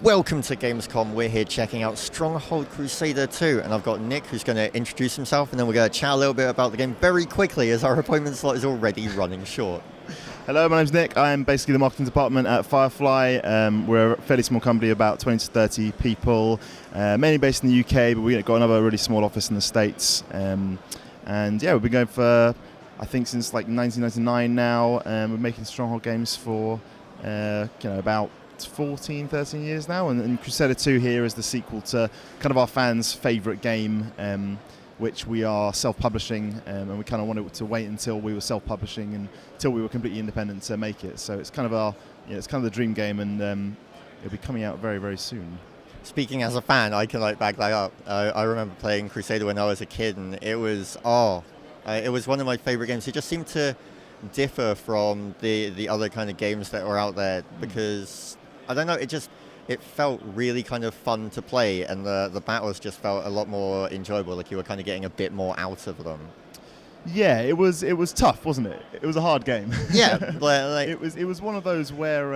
Welcome to Gamescom. We're here checking out Stronghold Crusader 2, and I've got Nick who's going to introduce himself, and then we're going to chat a little bit about the game very quickly as our appointment slot is already running short. Hello, my name's Nick. I'm basically the marketing department at Firefly. We're a fairly small company, about 20 to 30 people, mainly based in the UK, but we've got another really small office in the States. And yeah, we've been going for, I think, since like 1999 now. We're making Stronghold games for, about 14, 13 years now, and Crusader 2 here is the sequel to kind of our fans' favourite game, which we are self-publishing, and we kind of wanted to wait until we were self-publishing and until we were completely independent to make it. So it's kind of our, it's kind of the dream game, and it'll be coming out very, very soon. Speaking as a fan, I can back that up. I remember playing Crusader when I was a kid, and it was one of my favourite games. It just seemed to differ from the other kind of games that were out there because I don't know, it felt really kind of fun to play, and the battles just felt a lot more enjoyable, like you were kind of getting a bit more out of them. Yeah, it was tough, wasn't it? It was a hard game. Yeah, like, it was one of those where.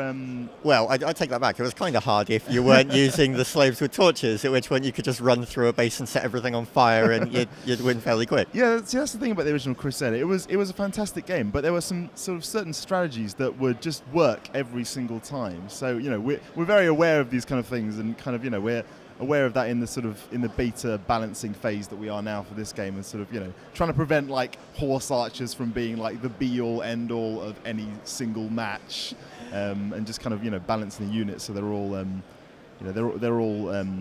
Well, I take that back. It was kind of hard if you weren't using the slaves with torches, at which point you could just run through a base and set everything on fire, and you'd win fairly quick. Yeah, that's the thing about the original Crusader. It was a fantastic game, but there were some sort of certain strategies that would just work every single time. So we're very aware of these kind of things, and kind of we're aware of that in the beta balancing phase that we are now for this game, and trying to prevent like horse archers from being like the be all end all of any single match, and just kind of balancing the units so they're all they're all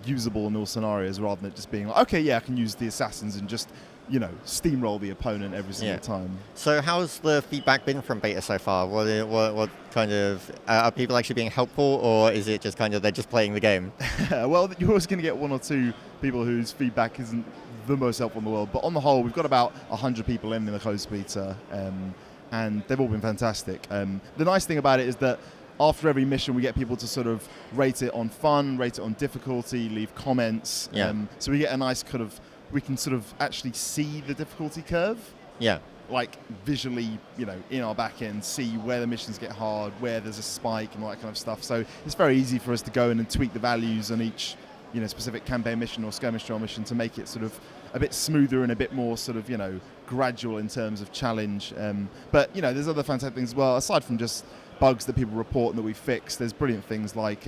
usable in all scenarios, rather than it just being like, okay, yeah, I can use the assassins and just steamroll the opponent every single time. So how's the feedback been from beta so far? What kind of, are people actually being helpful, or is it just kind of they're just playing the game? Well, you're always going to get one or two people whose feedback isn't the most helpful in the world, but on the whole, we've got about 100 people in the closed beta, and they've all been fantastic. The nice thing about it is that after every mission, we get people to sort of rate it on fun, rate it on difficulty, leave comments. Yeah. So we get a nice we can sort of actually see the difficulty curve. Yeah. Like visually, in our back end, see where the missions get hard, where there's a spike and all that kind of stuff. So it's very easy for us to go in and tweak the values on each, specific campaign mission or skirmish drill mission to make it sort of a bit smoother and a bit more sort of, gradual in terms of challenge. But, there's other fantastic things as well, aside from just bugs that people report and that we fix. There's brilliant things like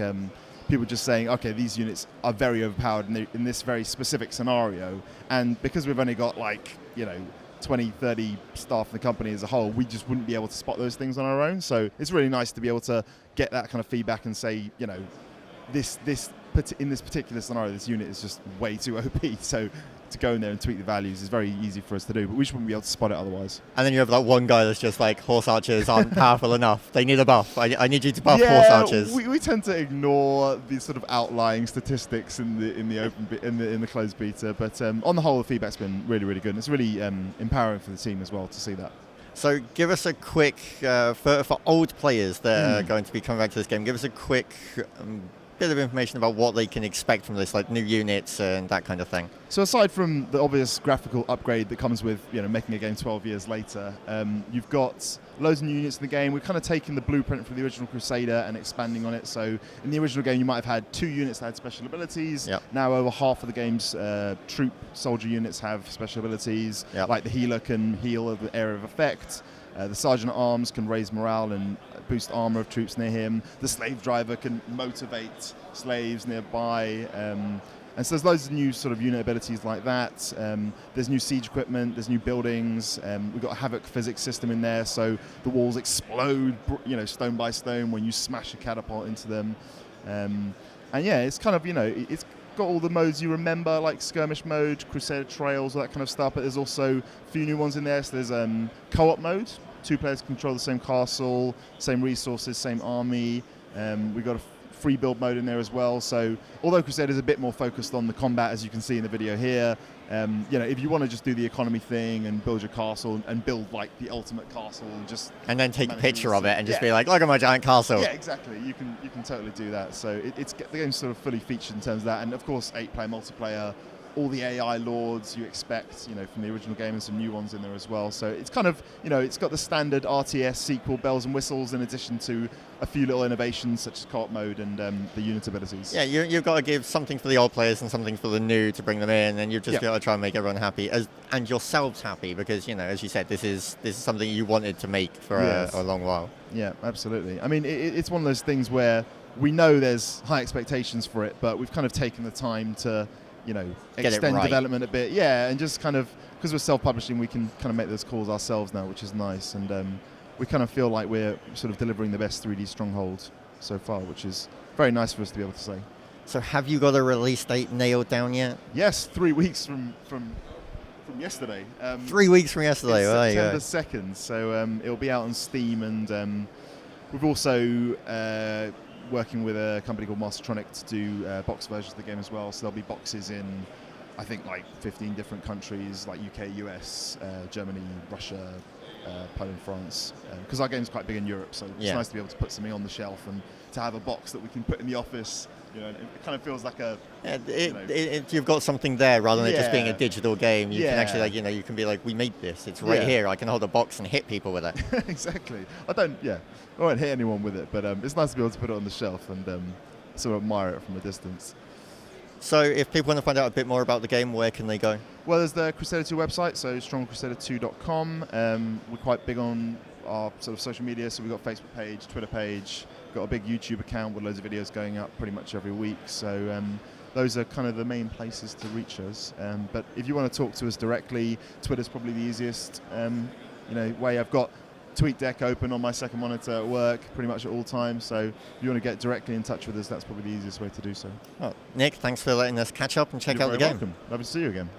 people just saying, okay, these units are very overpowered in this very specific scenario, and because we've only got 20, 30 staff in the company as a whole, we just wouldn't be able to spot those things on our own. So it's really nice to be able to get that kind of feedback and say, in this particular scenario, this unit is just way too OP. So to go in there and tweak the values is very easy for us to do, but we just wouldn't be able to spot it otherwise. And then you have that one guy that's just like, horse archers aren't powerful enough. They need a buff. I need you to buff horse archers. We tend to ignore these sort of outlying statistics in the closed beta, but on the whole, the feedback's been really, really good, and it's really empowering for the team as well to see that. So give us a quick, for old players that are going to be coming back to this game, give us a quick bit of information about what they can expect from this, like new units and that kind of thing. So aside from the obvious graphical upgrade that comes with making a game 12 years later, you've got loads of new units in the game. We're kind of taking the blueprint from the original Crusader and expanding on it. So in the original game, you might have had 2 units that had special abilities. Yep. Now over half of the game's troop soldier units have special abilities. Yep. Like the healer can heal the area of effect. The Sergeant at Arms can raise morale and boost armor of troops near him. The Slave Driver can motivate slaves nearby. And so there's loads of new sort of unit abilities like that. There's new siege equipment, there's new buildings. We've got a Havoc physics system in there, so the walls explode, stone by stone when you smash a catapult into them. And yeah, it's kind of, it's got all the modes you remember, like skirmish mode, Crusader Trails, all that kind of stuff, but there's also a few new ones in there. So there's co-op mode. 2 players control the same castle, same resources, same army. We've got a free build mode in there as well. So although Crusader is a bit more focused on the combat, as you can see in the video here, if you want to just do the economy thing and build your castle and build like the ultimate castle and then take a picture of it and just be like, look at my giant castle. Yeah, exactly. You can totally do that. So the game's sort of fully featured in terms of that, and of course 8-player multiplayer. all the AI lords you expect, from the original game, and some new ones in there as well. So it's kind of, it's got the standard RTS sequel bells and whistles, in addition to a few little innovations such as co-op mode and the unit abilities. Yeah, you've got to give something for the old players and something for the new to bring them in, and you've just got to try and make everyone happy and yourselves happy, because as you said, this is something you wanted to make for a long while. Yeah, absolutely. I mean, it's one of those things where we know there's high expectations for it, but we've kind of taken the time to extend development a bit, and just kind of, because we're self-publishing, we can kind of make those calls ourselves now, which is nice, and we kind of feel like we're sort of delivering the best 3D Stronghold so far, which is very nice for us to be able to say. So have you got a release date nailed down yet? Yes, 3 weeks from yesterday. 3 weeks from yesterday, September 2nd, so it'll be out on Steam, and we've also working with a company called Mastertronic to do box versions of the game as well. So there'll be boxes in, I think, like 15 different countries, like UK, US, Germany, Russia, Poland, France. Because our game's quite big in Europe, so it's nice to be able to put something on the shelf and to have a box that we can put in the office. It kind of feels like a... you've got something there rather than it just being a digital game. You can actually, you can be like, we made this. It's right here. I can hold a box and hit people with it. Exactly. I won't hit anyone with it, but it's nice to be able to put it on the shelf and sort of admire it from a distance. So if people want to find out a bit more about the game, where can they go? Well, there's the Crusader 2 website, so strongcrusader2.com. We're quite big on our sort of social media, so we've got a Facebook page, Twitter page, got a big YouTube account with loads of videos going up pretty much every week. So those are kind of the main places to reach us. But if you want to talk to us directly, Twitter's probably the easiest way. I've got TweetDeck open on my second monitor at work pretty much at all times, so if you want to get directly in touch with us, that's probably the easiest way to do so. Well, Nick, thanks for letting us catch up and check out the game. Welcome. Love to see you again.